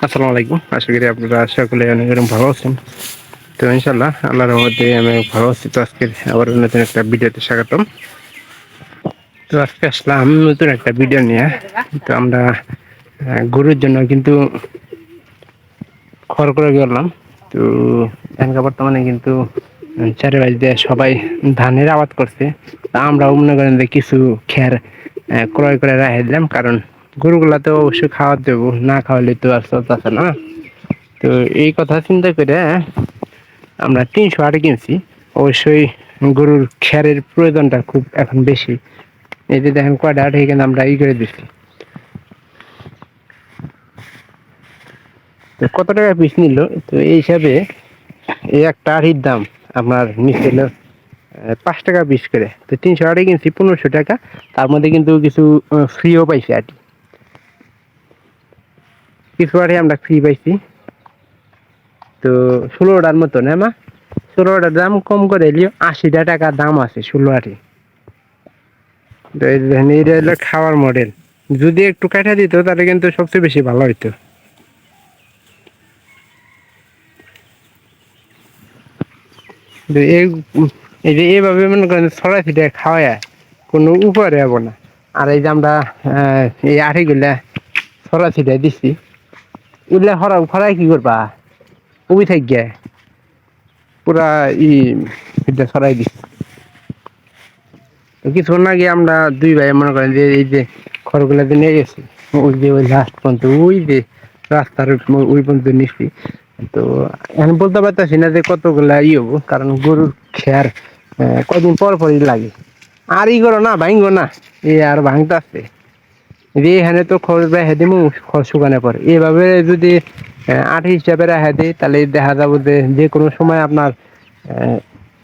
আসসালামু আলাইকুম। আশা করি আপনারা সকলে অনেক অনেক ভালো আছেন। তো ইনশাআল্লাহ আল্লাহর রহমতে আমি ভালো আছি। তো আজকে আবার নতুন একটা ভিডিওতে স্বাগতম। তো আজকে আসলাম নতুন একটা ভিডিও নিয়ে। তো আমরা গরুর জন্য কিন্তু খড় করে গেলাম। তো এখানকার বর্তমানে কিন্তু চারিপাশে সবাই ধানের আবাদ করছে। তা আমরাও মনে করেন যে কিছু খ্যার ক্রয় করে রেখে দিলাম, কারণ গরুগুলা তো অবশ্যই খাওয়ার দেবো, না খাওয়ালে তো আর চলতেছে না। তো এই কথা চিন্তা করে আমরা 300 আটে কিনছি। অবশ্যই গরুর খ্যারের প্রয়োজনটা খুব এখন বেশি। এই যে দেখেন কয়টা আটে কিন্তু আমরা করে দিচ্ছি। তো কত টাকা পিস নিল, তো এই হিসাবে এই একটা আড়ির দাম আপনার নিচ্ছিল 5 টাকা পিস করে। তো 300 আটে কিনছি 1500 টাকা। তার মধ্যে কিন্তু কিছু ফ্রিও পাইছি আর কি। কিছু আটে আমরা ফ্রি পাইছি। তো 16টার মতো না মা, 16টার দাম কম করে এলিও 80 টাকা দাম আছে 16 আটে। তো এটা হলো খাওয়ার মডেল। যদি একটু কাটা দিত তাহলে কিন্তু সবচেয়ে বেশি ভালো হইতো। তো এই যে এইভাবে মনে করেন ছড়াই ছিটাই খাওয়ায় কোনো উপরে হবো না। আর এই যে আমরা এই আঠিগুলা ছড়া ছিটাই দিচ্ছি, এগুলা খরাই কি করবা, উবি থাকি পুরা এটা ছড়াই দিচ্ছি। কিছুক্ষণ আগে আমরা দুই ভাই মনে করেন যে এই যে খড়গুলা যে নিয়ে গেছি, ওই যে ওই লাস্ট পর্যন্ত ওই যে রাস্তার ওই পর্যন্ত নিচ্ছি। তো এখন বলতে পারতেছি না যে কতগুলা হবো, কারণ গরুর খেয়ার কদিন পর পরই লাগে। আর করো না ভাঙবো না, আর ভাঙতে আসছে যে এখানে তো খড় রেখে দিমু, খড় শুকানোর পর এভাবে যদি আঠি হিসাবে রেখে দিই তাহলে দেখা যাবো যে যে কোনো সময় আপনার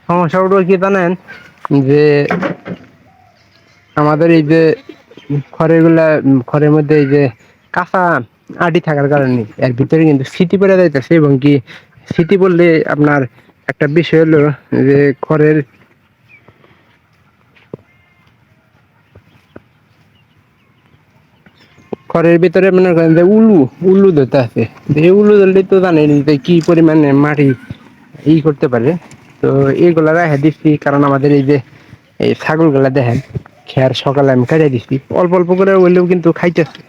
সমস্যা উঠবে কি জানেন, যে আমাদের এই যে খড়ের মধ্যে এই যে কাঁচা আটি থাকার কারণে এর ভিতরে কিন্তু স্মৃতি পড়ে যাইতেছে। এবং কি স্মৃতি পড়লে আপনার একটা বিষয় হলো যে খড়ের ভিতরে মনে করেন যে উলু ধরতে আছে। এই উলু ধরলে তো জানেন যে কি পরিমাণে মাটি করতে পারে। তো এইগুলা রেখে দিচ্ছি, কারণ আমাদের এই যে এই ছাগলগুলা দেখেন খেয়ার সকালে আমি কাটিয়ে দিচ্ছি, অল্প অল্প করে হইলেও কিন্তু খাইতেছে।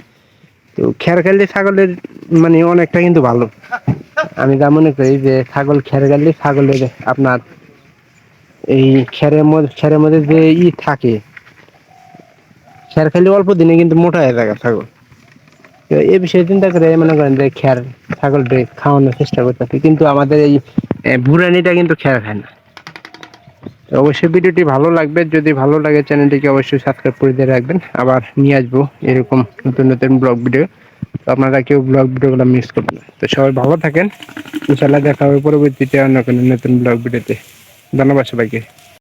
তো খেয়ার খাইলে ছাগলের মানে অনেকটা কিন্তু ভালো। আমি যা মনে করি যে ছাগল খেয়ার খাইলে ছাগলের আপনার এই খেরের মধ্যে যে থাকে, খেয়ার খাইলে অল্প দিনে কিন্তু মোটা হয়ে যায় ছাগল। তো এই বিষয়ে চিন্তা করে মনে করেন যে খেয়ার ছাগলটা খাওয়ানোর চেষ্টা করতেছি, কিন্তু আমাদের এই বুড়ানিটা কিন্তু খেয়ার খায় না। অবশ্যই ভিডিওটি ভালো লাগবে, যদি ভালো লাগে চ্যানেলটিকে অবশ্যই সাবস্ক্রাইব করে দিয়ে রাখবেন। আবার নিয়ে আসবো এরকম নতুন নতুন ব্লগ ভিডিও। তো আপনারা কেউ ব্লগ ভিডিওগুলো মিস করবেন না। তো সবাই ভালো থাকেন, ইনশাল্লাহ দেখা হবে পরবর্তীতে অন্য কোনো নতুন ব্লগ ভিডিওতে। ধন্যবাদ সবাইকে।